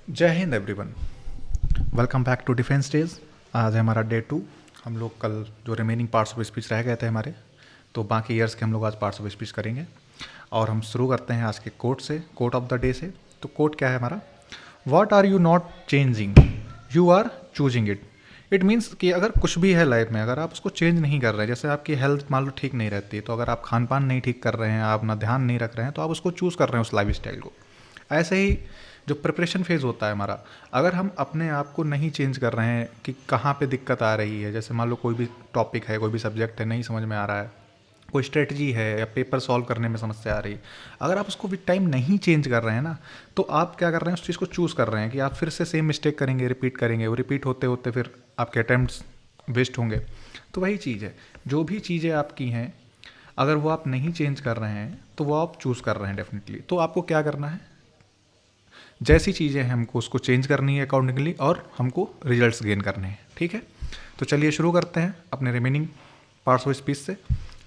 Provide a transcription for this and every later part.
जय Hind everyone. Welcome back to defence days. आज है हमारा डे 2। हम लोग कल जो रिमेनिंग पार्ट्स ऑफ स्पीच रह गए थे हमारे, तो बाकी ईयर्स के हम लोग आज पार्ट्स ऑफ स्पीच करेंगे। और हम शुरू करते हैं आज के कोट से, कोट ऑफ द डे से। तो कोट क्या है हमारा? What are you not changing, you are choosing it. It means कि अगर कुछ भी है लाइफ में, अगर आप उसको चेंज नहीं कर रहे हैं, जैसे आपकी हेल्थ मान लो ठीक नहीं रहती है, तो अगर आप खान पान नहीं ठीक कर रहे हैं, आप अपना ध्यान नहीं रख रहे हैं, तो आप उसको चूज़ कर रहे हैं उस लाइफ स्टाइल को। ऐसे ही जो प्रिपरेशन फेज़ होता है हमारा, अगर हम अपने आप को नहीं चेंज कर रहे हैं कि कहाँ पे दिक्कत आ रही है, जैसे मान लो कोई भी टॉपिक है, कोई भी सब्जेक्ट है, नहीं समझ में आ रहा है, कोई स्ट्रेटजी है या पेपर सॉल्व करने में समस्या आ रही है, अगर आप उसको विद टाइम नहीं चेंज कर रहे हैं ना, तो आप क्या कर रहे हैं, उस चीज़ को चूज़ कर रहे हैं कि आप फिर से सेम मिस्टेक करेंगे, रिपीट करेंगे, वो रिपीट होते होते फिर आपके अटैम्प्ट्स वेस्ट होंगे। तो वही चीज़ है, जो भी चीज़ें आपकी हैं, अगर वो आप नहीं चेंज कर रहे हैं तो वो आप चूज़ कर रहे हैं डेफिनेटली। तो आपको क्या करना है, जैसी चीज़ें हैं हमको उसको चेंज करनी है अकॉर्डिंगली, और हमको रिजल्ट्स गेन करने हैं। ठीक है, तो चलिए शुरू करते हैं अपने रिमेनिंग पार्ट्स ऑफ स्पीच से।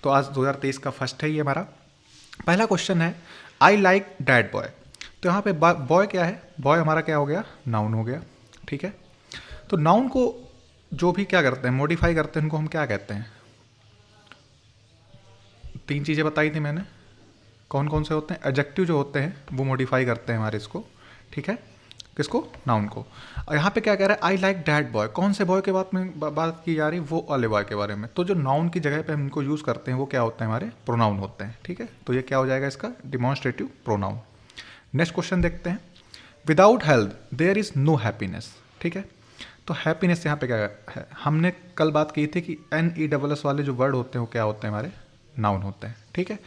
तो आज 2023 का फर्स्ट है ये हमारा। पहला क्वेश्चन है, आई लाइक डैड बॉय। तो यहाँ पे बॉय क्या है? बॉय हमारा क्या हो गया? नाउन हो गया। ठीक है, तो नाउन को जो भी क्या करते हैं, मॉडिफाई करते हैं, उनको हम क्या कहते हैं? तीन चीज़ें बताई थी मैंने, कौन कौन से होते हैं? एडजेक्टिव जो होते हैं वो मॉडिफाई करते हैं हमारे इसको। ठीक है, किसको? नाउन को। और यहाँ पे क्या कह रहा है? I like that boy. कौन से बॉय के बात की जा रही है? वो वाले बॉय के बारे में। तो जो नाउन की जगह पे हम इनको यूज़ करते हैं वो क्या होते हैं? हमारे प्रोनाउन होते हैं। ठीक है, तो ये क्या हो जाएगा इसका? Demonstrative pronoun. नेक्स्ट क्वेश्चन देखते हैं, without health there is no happiness. ठीक है, तो हैप्पीनेस यहाँ पे क्या है? हमने कल बात की थी कि NESS वाले जो वर्ड होते हैं वो क्या होते हैं? हमारे नाउन होते हैं। ठीक है,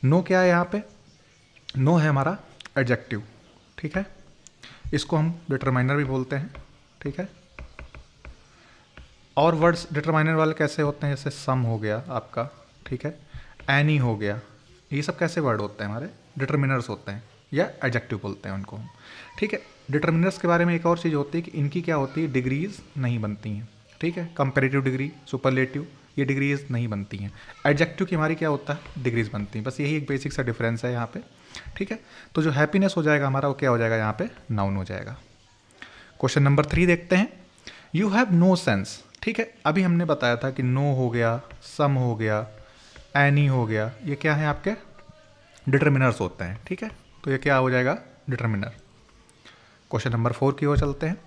नो क्या है यहाँ पे? नो है हमारा एडजेक्टिव। ठीक है, इसको हम डिटरमाइनर भी बोलते हैं। ठीक है, और वर्ड्स डिटरमाइनर वाले कैसे होते हैं? जैसे सम हो गया आपका, ठीक है, एनी हो गया, ये सब कैसे वर्ड होते हैं? हमारे डिटरमिनर्स होते हैं, या एडजेक्टिव बोलते हैं उनको हम। ठीक है, डिटरमिनर्स के बारे में एक और चीज़ होती है कि इनकी क्या होती है? डिग्रीज नहीं बनती हैं। ठीक है, कंपेरेटिव डिग्री, सुपरलेटिव, ये डिग्रीज नहीं बनती हैं। एडजेक्टिव की हमारी क्या होता है? डिग्रीज बनती हैं। बस यही एक बेसिक सा डिफरेंस है यहाँ पे। ठीक है, तो जो हैप्पीनेस हो जाएगा हमारा, वो क्या हो जाएगा? यहाँ पे नाउन हो जाएगा। क्वेश्चन नंबर 3 देखते हैं, यू हैव नो सेंस। ठीक है, अभी हमने बताया था कि नो हो गया, सम हो गया, एनी हो गया, ये क्या है? आपके डिटरमिनर्स होते हैं। ठीक है, तो ये क्या हो जाएगा? डिटरमिनर। क्वेश्चन नंबर 4 की ओर चलते हैं।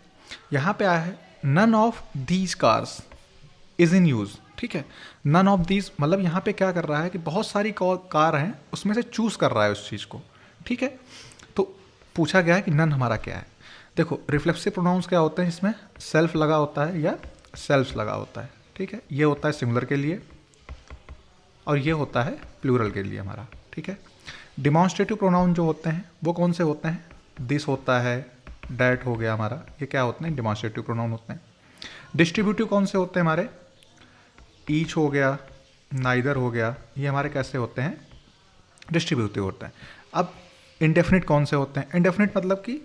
यहाँ पे आया है, none of these cars is in use. ठीक है, नन ऑफ दीज मतलब यहाँ पे क्या कर रहा है कि बहुत सारी कार हैं, उसमें से चूज कर रहा है उस चीज़ को। ठीक है, तो पूछा गया है कि नन हमारा क्या है। देखो, रिफ्लेक्सिव प्रोनाउंस क्या होते हैं? इसमें सेल्फ लगा होता है या सेल्फ्स लगा होता है। ठीक है, ये होता है सिंगुलर के लिए और ये होता है प्लूरल के लिए हमारा। ठीक है, डिमॉन्स्ट्रेटिव प्रोनाउन जो होते हैं वो कौन से होते हैं? दिस होता है, डैट हो गया हमारा, ये क्या होते हैं? डिमॉन्स्ट्रेटिव प्रोनाउन होते हैं। डिस्ट्रीब्यूटिव कौन से होते हैं हमारे? ईच हो गया, नाइदर हो गया, ये हमारे कैसे होते हैं? डिस्ट्रीब्यूटिव होते हैं। अब इंडेफिनिट कौन से होते हैं? इंडेफिनिट मतलब कि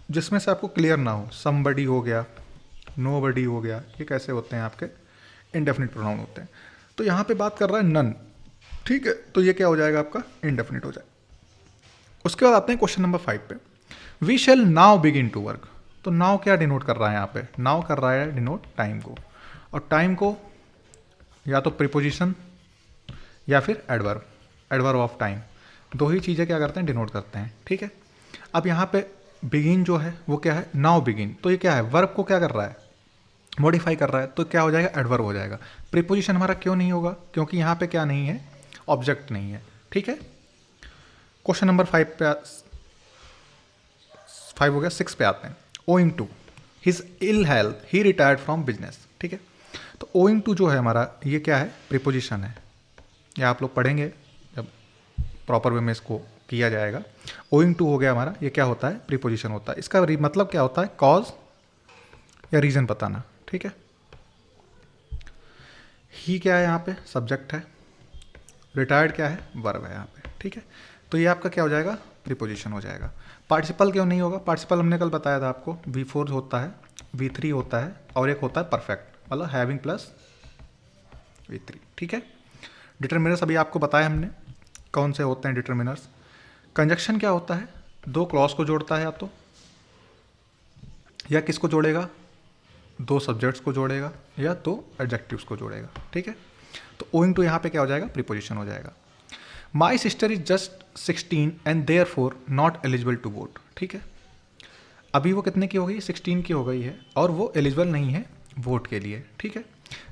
जिसमें से आपको क्लियर ना हो, समबडी हो गया, नोबडी हो गया, ये कैसे होते हैं? आपके इंडेफिनिट प्रोनाउन होते हैं। तो यहाँ पे बात कर रहा है नन। ठीक है, तो ये क्या हो जाएगा? आपका इंडेफिनिट हो जाएगा। उसके बाद आते हैं क्वेश्चन नंबर 5 पे, we shall now begin to work. तो नाउ क्या डिनोट कर रहा है? यहाँ पे नाउ कर रहा है डिनोट टाइम को, और टाइम को या तो प्रीपोजिशन या फिर एडवर्ब, एडवर्ब ऑफ टाइम, दो ही चीज़ें क्या करते हैं? डिनोट करते हैं। ठीक है, अब यहाँ पे बिगिन जो है वो क्या है? Now begin. तो ये क्या है? वर्ब को क्या कर रहा है? मॉडिफाई कर रहा है, तो क्या हो जाएगा? एडवर्ब हो जाएगा। प्रीपोजिशन हमारा क्यों नहीं होगा? क्योंकि यहाँ पे क्या नहीं है? ऑब्जेक्ट नहीं है। ठीक है, क्वेश्चन नंबर 5 पे 5 हो गया। 6 पे आते हैं, owing to his ill health he retired from business. ठीक है, तो ओइंग टू जो है हमारा, ये क्या है? प्रीपोजिशन है। या आप लोग पढ़ेंगे जब प्रॉपर वे में इसको किया जाएगा। ओइंग टू हो गया हमारा, ये क्या होता है? प्रीपोजिशन होता है। इसका मतलब क्या होता है? कॉज या रीजन बताना। ठीक है, ही क्या है? यहाँ पे सब्जेक्ट है, रिटायर्ड क्या है? वर्ब है यहाँ पे। ठीक है, तो ये आपका क्या हो जाएगा? प्रीपोजिशन हो जाएगा। पार्टिसिपल क्यों नहीं होगा? पार्टिसिपल हमने कल बताया था आपको, V4 होता है, V3 होता है, और एक होता है परफेक्ट, मतलब हैविंग प्लस V3। ठीक है, डिटरमिनर्स अभी आपको बताया हमने कौन से होते हैं डिटरमिनर्स। कंजक्शन क्या होता है? दो क्लॉज को जोड़ता है या तो, या किसको जोड़ेगा, दो सब्जेक्ट्स को जोड़ेगा या दो एडजेक्टिव्स को जोड़ेगा, ठीक है। तो ओइंग टू यहाँ पे क्या हो जाएगा, प्रीपोजिशन हो जाएगा। My sister is just 16 and therefore not eligible to vote, ठीक है। अभी वो कितने की हो गई, 16 की हो गई है और वो एलिजिबल नहीं है वोट के लिए, ठीक है।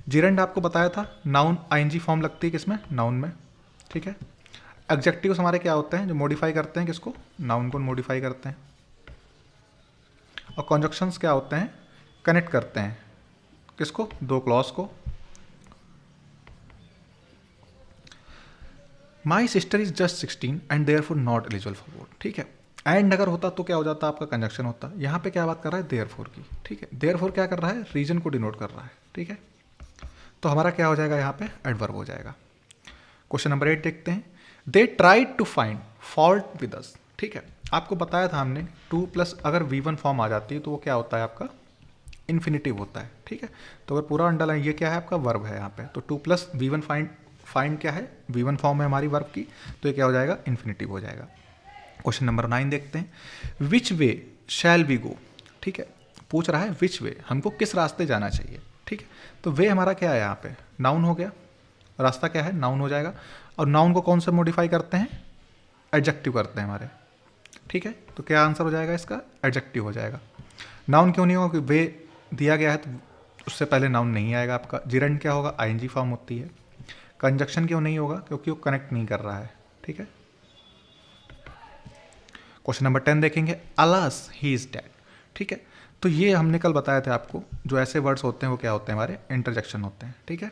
जिरेंड आपको बताया था नाउन आईएनजी फॉर्म लगती है किसमें, नाउन में, ठीक है। एडजेक्टिव्स हमारे क्या होते हैं, जो मॉडिफाई करते हैं किसको, नाउन को मॉडिफाई करते हैं। और कॉन्जक्शंस क्या होते हैं, कनेक्ट करते हैं किसको, दो क्लॉज को। My sister is just 16 and therefore not eligible for vote, ठीक है। एंड अगर होता तो क्या हो जाता, आपका कंजक्शन होता। यहाँ पे क्या बात कर रहा है, देयर फोर की, ठीक है। देयर फोर क्या कर रहा है, रीजन को डिनोट कर रहा है, ठीक है। तो हमारा क्या हो जाएगा, यहाँ पे एडवर्ब हो जाएगा। क्वेश्चन नंबर 8 देखते हैं। They tried to find fault with us, ठीक है। आपको बताया था हमने 2 प्लस अगर V1 फॉर्म आ जाती है तो वो क्या होता है, आपका इन्फिनिटिव होता है, ठीक है। तो अगर पूरा अंडरलाइन, ये क्या है आपका वर्ब है यहाँ पे, तो 2 प्लस V1 फाइंड क्या है, V1 फॉर्म है हमारी वर्ब की, तो ये क्या हो जाएगा, इन्फिनिटिव हो जाएगा। क्वेश्चन नंबर 9 देखते हैं। विच वे शैल वी गो, ठीक है। पूछ रहा है विच वे, हमको किस रास्ते जाना चाहिए, ठीक है। तो वे हमारा क्या है, यहाँ पे नाउन हो गया, रास्ता क्या है, नाउन हो जाएगा। और नाउन को कौन से मॉडिफाई करते हैं, एडजेक्टिव करते हैं हमारे, ठीक है। तो क्या आंसर हो जाएगा इसका, एडजेक्टिव हो जाएगा। नाउन क्यों नहीं होगा, क्योंकि वे दिया गया है तो उससे पहले नाउन नहीं आएगा आपका। जिरेंड क्या होगा, आईएनजी फॉर्म होती है। कंजक्शन क्यों नहीं होगा, क्योंकि वो कनेक्ट नहीं कर रहा है, ठीक है। क्वेश्चन नंबर 10 देखेंगे। अलास ही इज डेड, ठीक है। तो ये हमने कल बताया था आपको, जो ऐसे वर्ड्स होते हैं वो क्या होते हैं, हमारे इंटरजेक्शन होते हैं, ठीक है।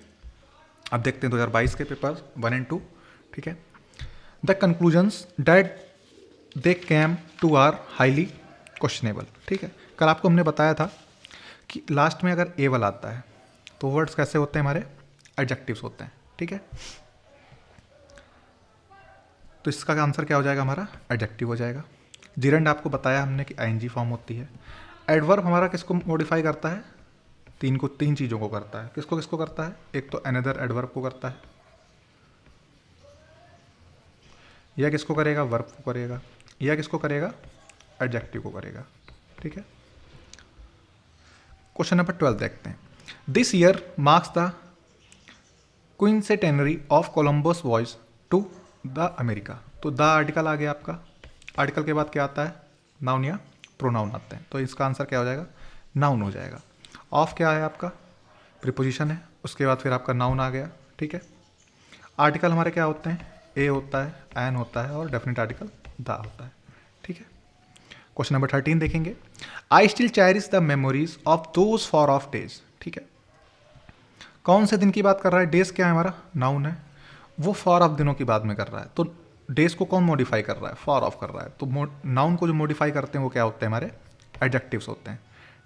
अब देखते हैं 2022 के पेपर 1 और 2, ठीक है। The conclusions that they came to are highly questionable, ठीक है। कल आपको हमने बताया था कि लास्ट में अगर एवल आता है तो वर्ड्स कैसे होते हैं, हमारे एडजेक्टिव्स होते हैं, ठीक है। तो इसका आंसर क्या हो जाएगा, हमारा एडजेक्टिव हो जाएगा। जिरेंड आपको बताया हमने कि आईएनजी फॉर्म होती है। एडवर्ब हमारा किसको मॉडिफाई करता है, तीन चीज़ों को करता है। किसको किसको करता है, एक तो अनदर एडवर्ब को करता है, या किसको करेगा, वर्ब को करेगा, या किसको करेगा, एडजेक्टिव को करेगा, ठीक है। क्वेश्चन नंबर 12 देखते हैं। This year marks the quincentenary of Columbus voyage to the America. तो द आर्टिकल आ गया आपका, आर्टिकल के बाद क्या आता है, नाउन या प्रोनाउन आते हैं। तो इसका आंसर क्या हो जाएगा, नाउन हो जाएगा। ऑफ क्या है आपका, प्रीपोजिशन है, उसके बाद फिर आपका नाउन आ गया, ठीक है। आर्टिकल हमारे क्या होते हैं, ए होता है, एन होता है और डेफिनेट आर्टिकल द होता है, ठीक है। क्वेश्चन नंबर 13 देखेंगे। I still cherish the memories of those for of days, ठीक है। कौन से दिन की बात कर रहा है, डेज क्या है हमारा, नाउन है, वो फॉर ऑफ दिनों की बात में कर रहा है। तो डेज को कौन मॉडिफाई कर रहा है, फॉर ऑफ कर रहा है। तो नाउन को जो मॉडिफाई करते हैं वो क्या होते हैं, हमारे एडजेक्टिव्स होते हैं,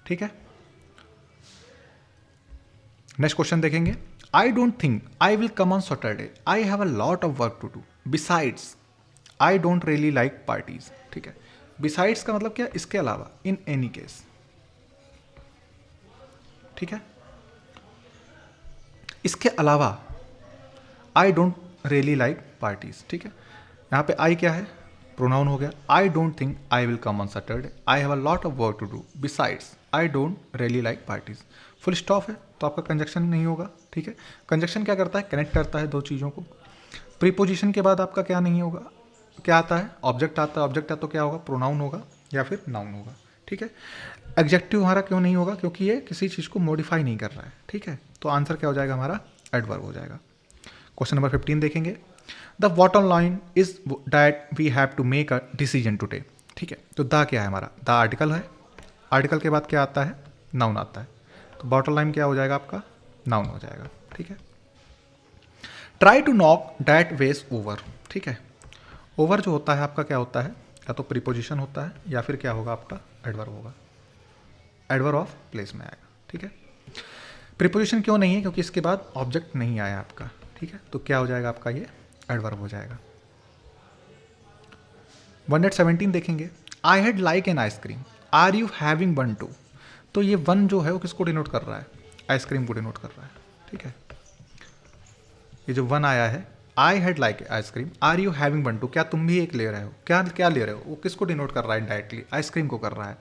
ठीक है। नेक्स्ट क्वेश्चन देखेंगे। I don't think I will come on Saturday, I have a lot of work to do, besides I don't really like parties, ठीक है। बिसाइड्स का मतलब क्या, इसके अलावा, इन एनी केस, ठीक है। इसके अलावा आई डोंट रियली लाइक पार्टीज, ठीक है। यहाँ पे आई क्या है, प्रोनाउन हो गया। I don't think I will come on Saturday, I have a lot of work to do, besides I don't really like parties. Full stop है तो आपका कंजक्शन नहीं होगा, ठीक है। कंजक्शन क्या करता है, कनेक्ट करता है दो चीज़ों को। प्रीपोजिशन के बाद आपका क्या नहीं होगा, क्या आता है, ऑब्जेक्ट आता है। ऑब्जेक्ट है तो क्या होगा, प्रोनाउन होगा या फिर नाउन होगा, ठीक है। एडजेक्टिव हमारा क्यों नहीं होगा, क्योंकि ये किसी चीज़ को मॉडिफाई नहीं कर रहा है, ठीक है। तो आंसर क्या हो जाएगा, हमारा एडवर्ब हो जाएगा। क्वेश्चन नंबर 15 देखेंगे। The bottom line is that we have to make a decision today, ठीक है। तो द क्या है हमारा, द आर्टिकल है, आर्टिकल के बाद क्या आता है, नाउन आता है। तो बॉटम लाइन क्या हो जाएगा आपका, नाउन हो जाएगा, ठीक है। Try to knock that vase over, ठीक है। ओवर जो होता है आपका क्या होता है, या तो प्रीपोजिशन होता है या फिर क्या होगा आपका, एडवर्ब होगा, एडवर्ब ऑफ प्लेस में आएगा, ठीक है। प्रीपोजिशन क्यों नहीं है, क्योंकि इसके बाद ऑब्जेक्ट नहीं आया आपका, ठीक है। तो क्या हो जाएगा आपका, ये एडवर्ब हो जाएगा। 117 देखेंगे। I had like an ice cream, are you having one too. तो ये वन जो है वो किसको डिनोट कर रहा है, आइसक्रीम को डिनोट कर रहा है, ठीक है। ये जो वन आया है I had like ice cream, are you having one too, क्या तुम भी एक ले रहे हो, क्या क्या ले रहे हो, वो किसको डिनोट कर रहा है डायरेक्टली, आइसक्रीम को कर रहा है।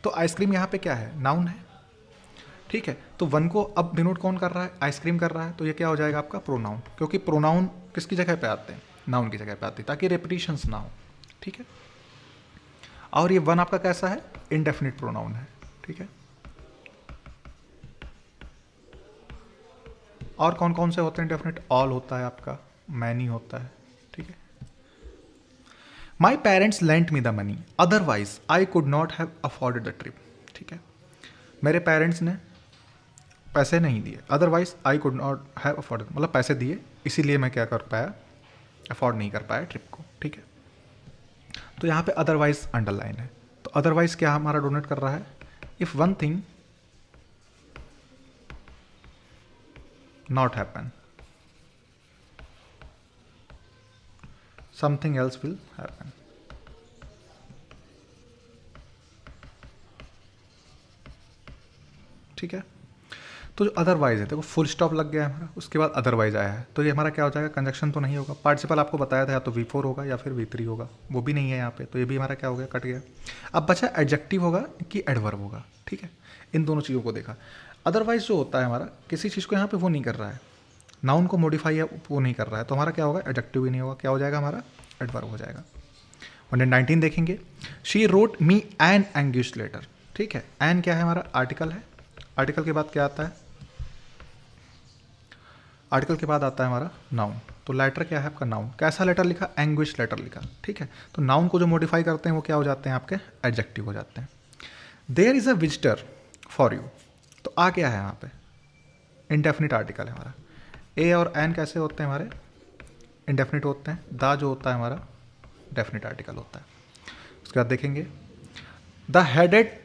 तो आइसक्रीम यहाँ पे क्या है, नाउन है, ठीक है। तो वन को अब डिनोट कौन कर रहा है, आइसक्रीम कर रहा है, तो ये क्या हो जाएगा आपका प्रोनाउन, क्योंकि प्रोनाउन किसकी जगह पे आते हैं, नाउन की जगह पे आते हैं, ताकि रेपिटेशंस ना हो, ठीक है। और ये वन आपका कैसा है, इनडेफिनिट प्रोनाउन है, ठीक है। और कौन कौन से होते हैं डेफिनेट, ऑल होता है आपका, मैनी होता है, ठीक है। My parents lent me the money, otherwise I could not have afforded the trip, ठीक है। मेरे पेरेंट्स ने पैसे नहीं दिए, otherwise I could not have afforded, मतलब पैसे दिए इसीलिए मैं क्या कर पाया, अफोर्ड नहीं कर पाया ट्रिप को, ठीक है। तो यहाँ पे अदरवाइज अंडरलाइन है, तो अदरवाइज क्या हमारा डोनेट कर रहा है, if one thing not happen, something else will happen, ठीक है। तो जो अदरवाइज है, देखो फुल स्टॉप लग गया है हमारा, उसके बाद अदरवाइज आया है, तो ये हमारा क्या हो जाएगा, कंजक्शन तो नहीं होगा। पार्टिसिपल आपको बताया था या तो V4 होगा या फिर V3 होगा, वो भी नहीं है यहाँ पे, तो ये भी हमारा क्या हो गया, कट गया। अब बचा एडजेक्टिव होगा कि एडवर्ब होगा, ठीक है। इन दोनों चीज़ों को देखा। अदरवाइज जो होता है हमारा, किसी चीज़ को यहाँ पे वो नहीं कर रहा है, नाउन को मॉडिफाई या वो नहीं कर रहा है, तो हमारा क्या होगा, एडजेक्टिव ही नहीं होगा, क्या हो जाएगा हमारा, एडवर्ब हो जाएगा। 119 देखेंगे, she wrote me an English letter, ठीक है। एन क्या है हमारा, आर्टिकल है, आर्टिकल के बाद क्या आता है, आर्टिकल के बाद आता है हमारा नाउन, तो लेटर क्या है आपका, नाउन। कैसा लेटर लिखा, एंग्विश लेटर लिखा, ठीक है। तो नाउन को जो मॉडिफाई करते हैं वो क्या हो जाते हैं आपके, एडजेक्टिव हो जाते हैं। There is a visitor for you, तो आ क्या है यहाँ पे, इंडेफिनिट आर्टिकल है हमारा। ए और एन कैसे होते हैं हमारे, इंडेफिनिट होते हैं। द जो होता है हमारा डेफिनिट आर्टिकल होता है। उसके बाद देखेंगे, the headed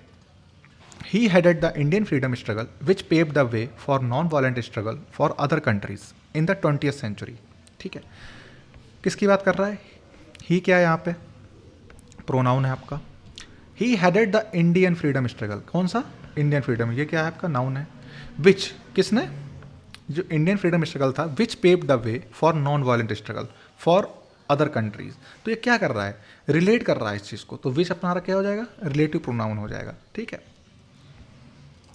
he headed the Indian freedom struggle which paved the way for non violent struggle for other countries in the 20th century, ठीक है। किसकी बात कर रहा है, ही क्या है यहाँ पे, प्रोनाउन है आपका। He headed the Indian freedom struggle, कौन सा, इंडियन फ्रीडम, ये क्या है आपका, नाउन है। विच किसने, जो इंडियन फ्रीडम स्ट्रगल था, which paved the way for non violent struggle for other countries, तो ये क्या कर रहा है, रिलेट कर रहा है इस चीज़ को, तो विच अपना क्या हो जाएगा, रिलेटिव प्रोनाउन हो जाएगा, ठीक है।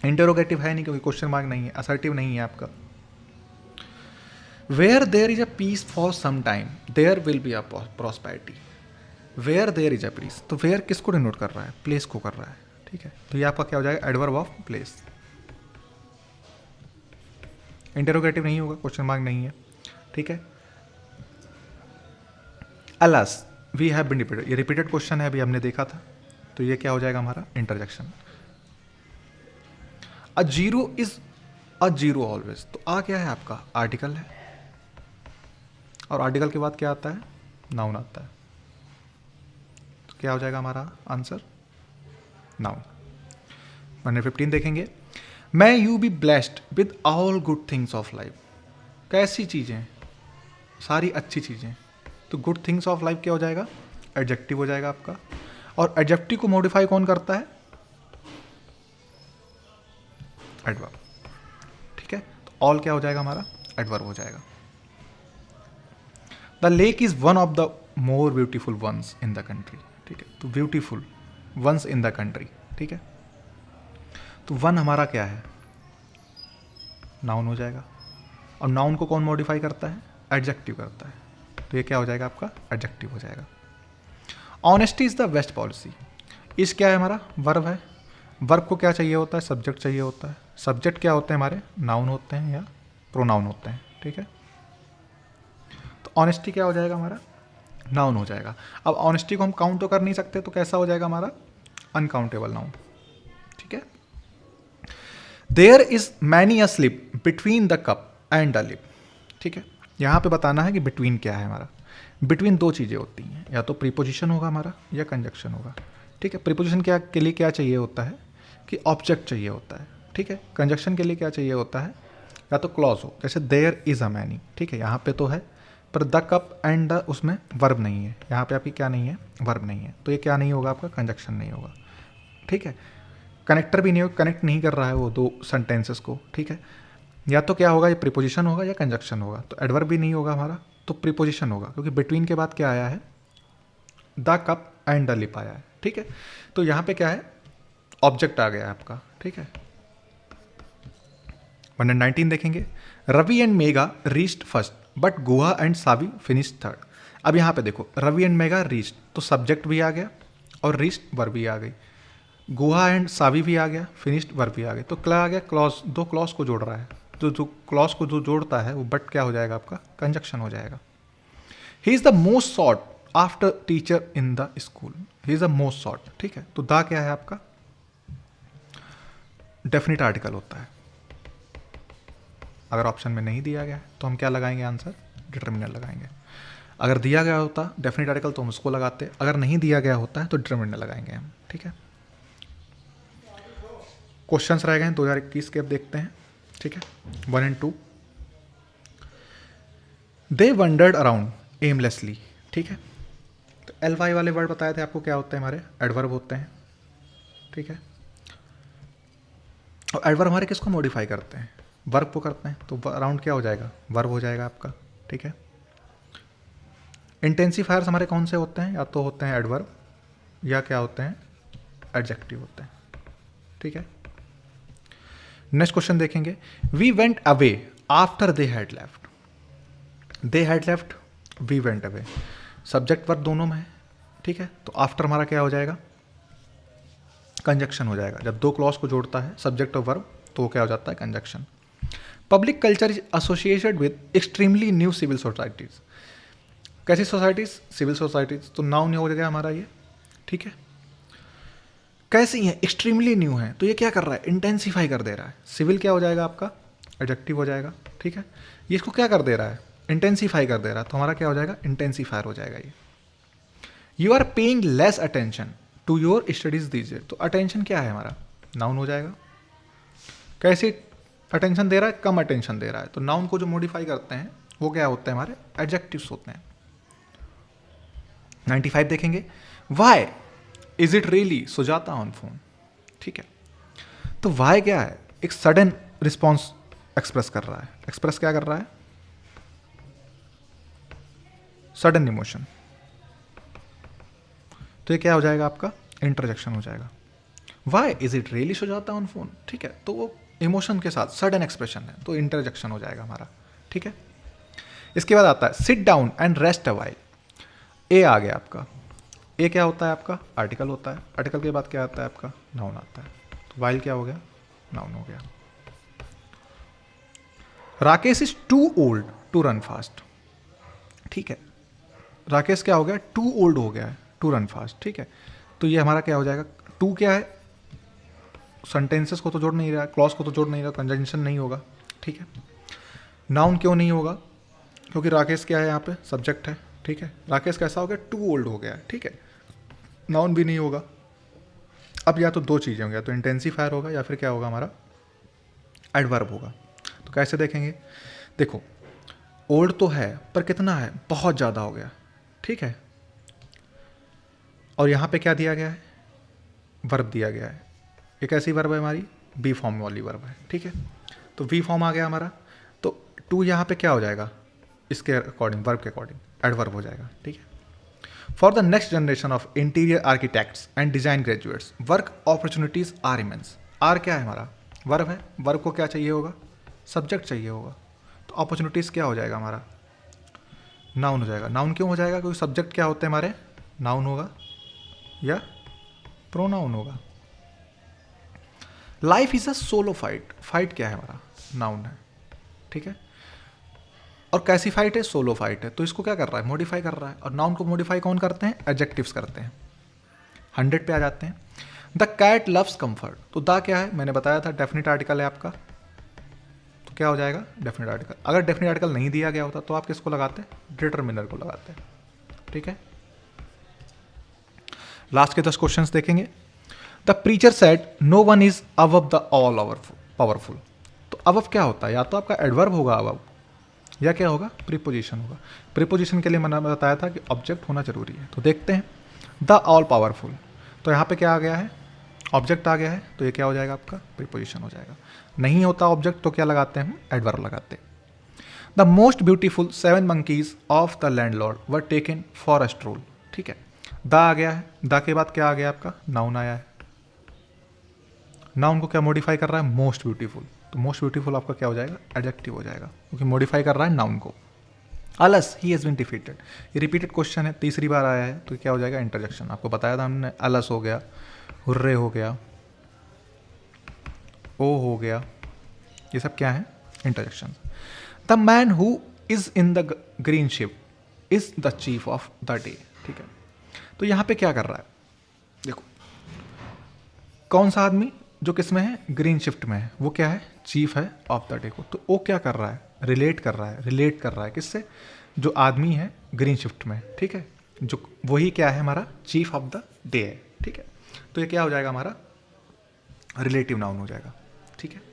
इंटरोगेटिव है नहीं क्योंकि क्वेश्चन मार्क नहीं है, असर्टिव नहीं है आपका। Where there is a peace for some time there will be a prosperity, where there is a peace, तो वेयर किसको डिनोट कर रहा है, प्लेस को कर रहा है, ठीक है। तो ये आपका क्या हो जाएगा, एडवर्ब ऑफ प्लेस। इंटरोगेटिव नहीं होगा, क्वेश्चन मार्क नहीं है, ठीक है। Alas we have been repeated, ये रिपीटेड क्वेश्चन है, अभी हमने देखा था, तो ये क्या हो जाएगा हमारा, interjection. A zero is a zero always, तो आ क्या है आपका, आर्टिकल है, और आर्टिकल के बाद क्या आता है, नाउन आता है, तो क्या हो जाएगा हमारा आंसर, नाउन। 115 देखेंगे, may you be blessed with all good things of life, कैसी चीज़ें, सारी अच्छी चीज़ें, तो गुड थिंग्स ऑफ लाइफ क्या हो जाएगा, एडजेक्टिव हो जाएगा आपका। और एडजेक्टिव को मॉडिफाई कौन करता है, एडवर्ब, ठीक है। तो ऑल क्या हो जाएगा हमारा, एडवर्ब हो जाएगा। The lake is one of the more beautiful ones in the country, ठीक है। तो beautiful ones in the country, ठीक है। तो वन हमारा क्या है, नाउन हो जाएगा, और नाउन को कौन मॉडिफाई करता है, एडजेक्टिव करता है, तो ये क्या हो जाएगा आपका, एडजेक्टिव हो जाएगा। Honesty is the best policy, इस क्या है हमारा, वर्ब है। वर्ब को क्या चाहिए होता है, सब्जेक्ट चाहिए होता है। सब्जेक्ट क्या होते हैं हमारे, नाउन होते हैं या प्रोनाउन होते हैं, ठीक है। तो ऑनेस्टी क्या हो जाएगा हमारा, नाउन हो जाएगा। अब ऑनेस्टी को हम काउंट तो कर नहीं सकते, तो कैसा हो जाएगा हमारा, अनकाउंटेबल नाउन, ठीक है। There is many a slip between the cup and the lip, ठीक है। यहाँ पे बताना है कि बिटवीन क्या है हमारा, बिटवीन दो चीज़ें होती हैं, या तो प्रीपोजिशन होगा हमारा या कंजक्शन होगा, ठीक है। प्रीपोजिशन क्या के लिए क्या चाहिए होता है कि ऑब्जेक्ट चाहिए होता है, ठीक है। कंजक्शन के लिए क्या चाहिए होता है, या तो क्लॉज हो, जैसे देयर इज अ मैनी, ठीक है, यहाँ पे तो है, पर द कप एंड द उसमें वर्ब नहीं है, यहाँ पे आपकी क्या नहीं है, वर्ब नहीं है, तो ये क्या नहीं होगा आपका, कंजक्शन नहीं होगा, ठीक है। कनेक्टर भी नहीं होगा, कनेक्ट नहीं कर रहा है वो दो सेंटेंसेस को, ठीक है। या तो क्या होगा, ये प्रीपोजिशन होगा या कंजक्शन होगा, तो एडवर्ब भी नहीं होगा हमारा, तो प्रीपोजिशन होगा, क्योंकि बिटवीन के बाद क्या आया है, the cup and the lip आया है, ठीक है। तो यहाँ पे क्या है, ऑब्जेक्ट आ गया है आपका, ठीक है। 119 देखेंगे, Ravi and Megha reached first but Guha and Savi finish third. अब यहाँ पे देखो, रवि एंड मेगा रीच्ड, तो सब्जेक्ट भी आ गया और रीच्ड वर्ब भी आ गई, गुहा एंड सावी भी आ गया, फिनिश्ड वर्ब भी आ गई। तो क्या आ गया, क्लॉज, दो क्लॉज को जोड़ रहा है, जो क्लॉज को जो जोड़ता है वो बट क्या हो जाएगा आपका, कंजक्शन हो जाएगा। He is the most sought after teacher in the school, he is the most short, ठीक है। तो द क्या है आपका, डेफिनेट आर्टिकल होता है। अगर ऑप्शन में नहीं दिया गया है तो हम क्या लगाएंगे आंसर, डिटर्मिनर लगाएंगे। अगर दिया गया होता डेफिनेट आर्टिकल तो हम उसको लगाते, अगर नहीं दिया गया होता है तो डिटर्मिनर लगाएंगे हम, ठीक है। क्वेश्चंस रह गए 2021 के, अब देखते हैं, ठीक है। 1 and 2, they wandered around aimlessly, ठीक है। तो एल वाई वाले वर्ड बताए थे आपको क्या होते हैं, हमारे एडवर्ब होते हैं, ठीक है। और एडवर्ब हमारे किसको मॉडिफाई करते हैं, वर्ब को करते हैं, तो अराउंड क्या हो जाएगा, वर्ब हो जाएगा आपका, ठीक है। इंटेंसिफायर्स हमारे कौन से होते हैं, या तो होते हैं एडवर्ब या क्या होते हैं, एडजेक्टिव होते हैं, ठीक है। नेक्स्ट क्वेश्चन देखेंगे, we went away after they had left, they had left, we went away, subject verb दोनों में है, ठीक है। तो आफ्टर हमारा क्या हो जाएगा, कंजक्शन हो जाएगा। जब दो क्लॉज को जोड़ता है सब्जेक्ट और वर्ब तो क्या हो जाता है, conjunction. Public culture is associated with extremely new civil societies, कैसी सोसाइटीज, सिविल सोसाइटीज, तो नाउन हो जाएगा हमारा ये, ठीक है। कैसी है, एक्सट्रीमली न्यू है, तो ये क्या कर रहा है, इंटेंसीफाई कर दे रहा है। सिविल क्या हो जाएगा आपका, एडजेक्टिव हो जाएगा, ठीक है। ये इसको क्या कर दे रहा है, इंटेंसीफाई कर दे रहा है, तो हमारा क्या हो जाएगा, इंटेंसीफायर हो जाएगा ये। You are paying less attention to your studies दीजिए, तो अटेंशन क्या है हमारा, नाउन हो जाएगा। कैसे अटेंशन दे रहा है, कम अटेंशन दे रहा है, तो नाउन को जो मॉडिफाई करते हैं वो क्या होते हैं, हमारे एडजेक्टिव्स होते हैं। 95 देखेंगे, why is it really Sujata on phone, ठीक है। तो वाई क्या है, एक सडन रिस्पॉन्स एक्सप्रेस कर रहा है, एक्सप्रेस क्या कर रहा है, सडन इमोशन, तो ये क्या हो जाएगा आपका, इंटरजेक्शन हो जाएगा। Why is it really Sujata on phone, ठीक है, तो वो इमोशन के साथ सडन एक्सप्रेशन है, तो इंटरजेक्शन हो जाएगा हमारा, ठीक है। इसके बाद आता है sit down and rest a while, A आ गया आपका, ए क्या होता है आपका, आर्टिकल होता है, आर्टिकल के बाद क्या आता है आपका, नाउन आता है, तो वाइल क्या हो गया, नाउन हो गया। Rakesh is too old to run fast, ठीक है, राकेश क्या हो गया, टू ओल्ड हो गया है टू रन फास्ट, ठीक है। तो ये हमारा क्या हो जाएगा, टू क्या है, सेंटेंसेस को तो जोड़ नहीं रहा, क्लॉज को तो जोड़ नहीं रहा, कंजंक्शन नहीं होगा, ठीक है। नाउन क्यों नहीं होगा, क्योंकि राकेश क्या है यहाँ पे, सब्जेक्ट है, ठीक है। राकेश कैसा हो गया, टू ओल्ड हो गया है, ठीक है, नाउन भी नहीं होगा। अब या तो दो चीज़ें होंगी, या तो इंटेंसीफायर होगा या फिर क्या होगा हमारा, एडवर्ब होगा। तो कैसे देखेंगे, देखो ओल्ड तो है पर कितना है, बहुत ज़्यादा हो गया, ठीक है। और यहाँ पे क्या दिया गया है, वर्ब दिया गया है, एक ऐसी वर्ब है हमारी, बी फॉर्म वाली वर्ब है, ठीक है। तो वी फॉर्म आ गया हमारा, तो टू यहाँ पे क्या हो जाएगा, इसके अकॉर्डिंग, वर्ब के अकॉर्डिंग एडवर्ब हो जाएगा, ठीक है। For the next generation of interior architects and design graduates work opportunities are immense, are क्या है हमारा, वर्ब है, वर्ब को क्या चाहिए होगा, सब्जेक्ट चाहिए होगा, तो अपॉर्चुनिटीज़ क्या हो जाएगा हमारा, नाउन हो जाएगा। नाउन क्यों हो जाएगा, क्योंकि सब्जेक्ट क्या होते हैं हमारे, नाउन होगा या प्रोनाउन होगा। Life is a solo fight, fight क्या है हमारा, नाउन है, ठीक है। और कैसी फाइट है, सोलो फाइट है, तो इसको क्या कर रहा है, मॉडिफाई कर रहा है। और नाउन को मॉडिफाई कौन करते हैं, एडजेक्टिव्स करते हैं। 100 पे आ जाते हैं, द कैट लव्स कंफर्ट, तो द क्या है, मैंने बताया था डेफिनेट आर्टिकल है आपका, तो क्या हो जाएगा, डेफिनेट आर्टिकल। अगर डेफिनेट आर्टिकल नहीं दिया गया होता तो आप किसको लगाते, डिटरमिनर को लगाते, ठीक है। लास्ट के 10 क्वेश्चंस देखेंगे। The preacher said no one is above the all powerful, तो अबव क्या होता है, या तो आपका एडवर्ब होगा अबव, या क्या होगा, प्रीपोजिशन होगा। प्रीपोजिशन के लिए मैंने बताया था कि ऑब्जेक्ट होना जरूरी है। तो देखते हैं, द ऑल पावरफुल, तो यहाँ पे क्या आ गया है, ऑब्जेक्ट आ गया है, तो ये क्या हो जाएगा आपका, प्रीपोजिशन हो जाएगा। नहीं होता ऑब्जेक्ट तो क्या लगाते हैं हम, एडवर्ब लगाते हैं। The most beautiful 7 monkeys of the landlord were taken for a stroll. ठीक है, द आ गया है, द के बाद क्या आ गया आपका, नाउन आया है। नाउन को क्या मॉडिफाई कर रहा है, मोस्ट ब्यूटीफुल, तो मोस्ट ब्यूटीफुल आपका क्या हो जाएगा, एडजेक्टिव हो जाएगा, क्योंकि मॉडिफाई कर रहा है नाउन को। अलस, ही हैज़ बीन डिफीटेड, ये रिपीटेड क्वेश्चन है, तीसरी बार आया है, तो क्या हो जाएगा, इंटरजेक्शन। आपको बताया था हमने, अलस हो गया, हुर्रे हो गया, ओ हो गया, ये सब क्या है, interjection. The man who is in the green ship is the chief of the day. ठीक है, तो यहाँ पे क्या कर रहा है, देखो कौन सा आदमी जो किस में है, ग्रीन शिफ्ट में है, वो क्या है, चीफ है ऑफ द डे को। तो वो क्या कर रहा है, रिलेट कर रहा है किससे, जो आदमी है ग्रीन शिफ्ट में। ठीक है, जो वही क्या है हमारा, चीफ ऑफ द डे है। ठीक है, तो ये क्या हो जाएगा, हमारा रिलेटिव नाउन हो जाएगा। ठीक है,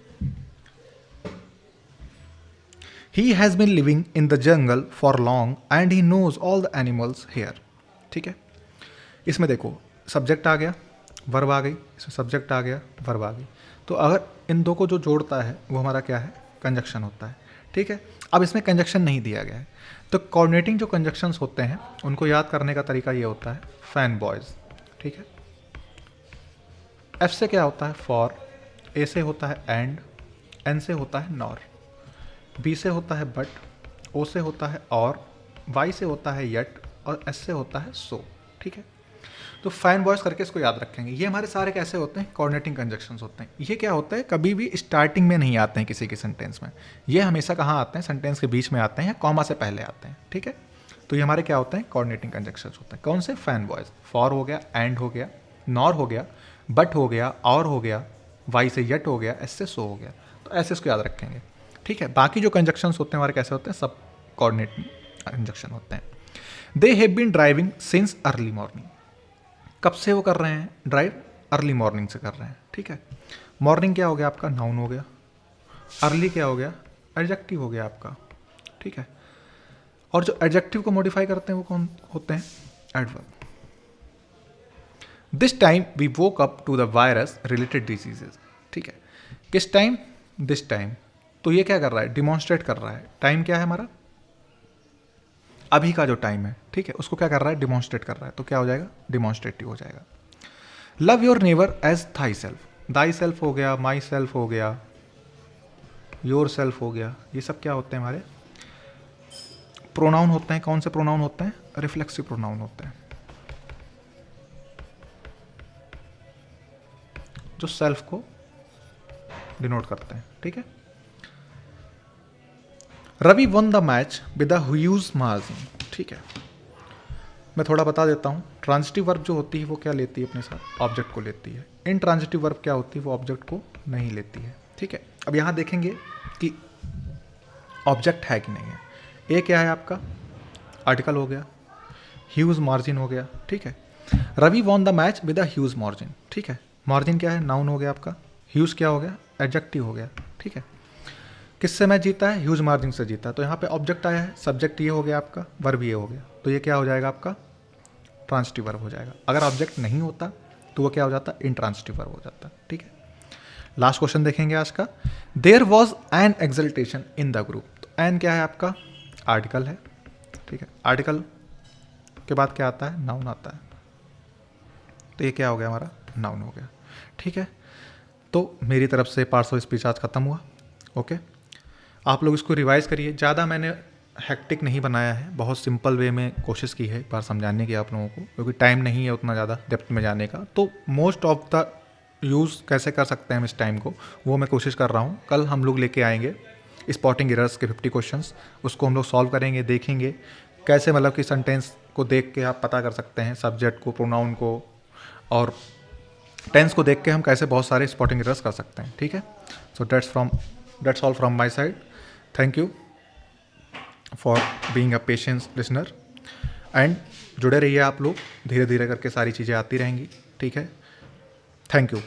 he has been living in the jungle for long and he knows all the animals here. ठीक है, इसमें देखो सब्जेक्ट आ गया, वर्ब आ गई, इसमें सब्जेक्ट आ गया, वर्ब आ गई, तो अगर इन दो को जो जोड़ता है वो हमारा क्या है, कंजक्शन होता है। ठीक है, अब इसमें कंजक्शन नहीं दिया गया है, तो कोऑर्डिनेटिंग जो कंजक्शंस होते हैं उनको याद करने का तरीका ये होता है, फैन बॉयज़। ठीक है, एफ से क्या होता है, फॉर, ए से होता है एंड, एन से होता है नॉर, बी से होता है बट, ओ से होता है और, वाई से होता है यट और एस से होता है सो। ठीक है, तो फैन बॉयज करके इसको याद रखेंगे। ये हमारे सारे कैसे होते हैं, कोऑर्डिनेटिंग कंजक्शंस होते हैं। ये क्या होता है, कभी भी स्टार्टिंग में नहीं आते हैं किसी के सेंटेंस में, ये हमेशा कहाँ आते हैं, सेंटेंस के बीच में आते हैं या कॉमा से पहले आते हैं। ठीक है, तो ये हमारे क्या होते हैं, कोऑर्डिनेटिंग कंजक्शंस होते हैं। कौन से, फैन बॉयज, फॉर हो गया, एंड हो गया, नॉर हो गया, बट हो गया, और हो गया, वाई से यट हो गया, एस से सो हो गया, तो ऐसे इसको याद रखेंगे। ठीक है, बाकी जो कंजक्शंस होते हैं हमारे कैसे होते हैं, सब कोऑर्डिनेटिंग कंजक्शन होते हैं। They have been driving since early morning, कब से वो कर रहे हैं ड्राइव, अर्ली मॉर्निंग से कर रहे हैं। ठीक है, मॉर्निंग क्या हो गया आपका, नाउन हो गया, अर्ली क्या हो गया, एडजेक्टिव हो गया आपका। ठीक है, और जो एडजेक्टिव को मॉडिफाई करते हैं वो कौन होते हैं, adverb. This time we woke up to the virus related diseases. ठीक है, किस टाइम, दिस टाइम, तो ये क्या कर रहा है, डिमॉन्स्ट्रेट कर रहा है, टाइम क्या है हमारा, अभी का जो टाइम है। ठीक है, उसको क्या कर रहा है, डिमॉन्स्ट्रेट कर रहा है, तो क्या हो जाएगा, डिमॉन्स्ट्रेटिव हो जाएगा। Love your neighbour as thyself, thyself हो गया, माई सेल्फ हो गया, योर सेल्फ हो गया, ये सब क्या होते हैं, हमारे प्रोनाउन होते हैं। कौन से प्रोनाउन होते हैं, रिफ्लेक्सिव प्रोनाउन होते हैं, जो सेल्फ को डिनोट करते हैं। ठीक है, Ravi won the match with the huge margin. ठीक है, मैं थोड़ा बता देता हूँ, ट्रांजिटिव वर्ब जो होती है वो क्या लेती है अपने साथ, ऑब्जेक्ट को लेती है। इनट्रांजिटिव वर्ब क्या होती है, वो ऑब्जेक्ट को नहीं लेती है। ठीक है, अब यहाँ देखेंगे कि ऑब्जेक्ट है कि नहीं है। ए क्या है आपका, आर्टिकल हो गया, ह्यूज मार्जिन हो गया। ठीक है, Ravi won the match with the huge margin. ठीक है, मार्जिन क्या है, नाउन हो गया आपका, ह्यूज क्या हो गया, एडजेक्टिव हो गया। ठीक है, किससे मैच जीता है, ह्यूज मार्जिन से जीता है, तो यहाँ पे ऑब्जेक्ट आया है, सब्जेक्ट ये हो गया आपका, वर्ब ये हो गया, तो ये क्या हो जाएगा आपका, ट्रांजिटिव वर्ब हो जाएगा। अगर ऑब्जेक्ट नहीं होता तो वो क्या हो जाता, इनट्रांजिटिव वर्ब हो जाता। ठीक है, लास्ट क्वेश्चन देखेंगे आज का। There was an exultation in the group, तो एन क्या है आपका, आर्टिकल है। ठीक है, आर्टिकल के बाद क्या आता है, नाउन आता है, तो ये क्या हो गया हमारा, नाउन हो गया। ठीक है, तो मेरी तरफ से पार्ट्स ऑफ स्पीच आज खत्म हुआ। ओके, आप लोग इसको रिवाइज करिए, ज़्यादा मैंने हेक्टिक नहीं बनाया है, बहुत सिंपल वे में कोशिश की है एक बार समझाने की आप लोगों को, क्योंकि टाइम नहीं है उतना ज़्यादा डेप्थ में जाने का। तो मोस्ट ऑफ द यूज़ कैसे कर सकते हैं हम इस टाइम को, वो मैं कोशिश कर रहा हूँ। कल हम लोग लेके आएंगे स्पॉटिंग एरर्स के 50 क्वेश्चंस, उसको हम लोग सॉल्व करेंगे, देखेंगे कैसे मतलब कि सेंटेंस को देख के आप पता कर सकते हैं, सब्जेक्ट को, प्रोनाउन को और टेंस को देख के हम कैसे बहुत सारे स्पॉटिंग एरर्स कर सकते हैं। ठीक है, so that's all from my side. Thank you for being a patience listener and जुड़े रहिए आप लोग, धीरे धीरे करके सारी चीज़ें आती रहेंगी। ठीक है, थैंक यू।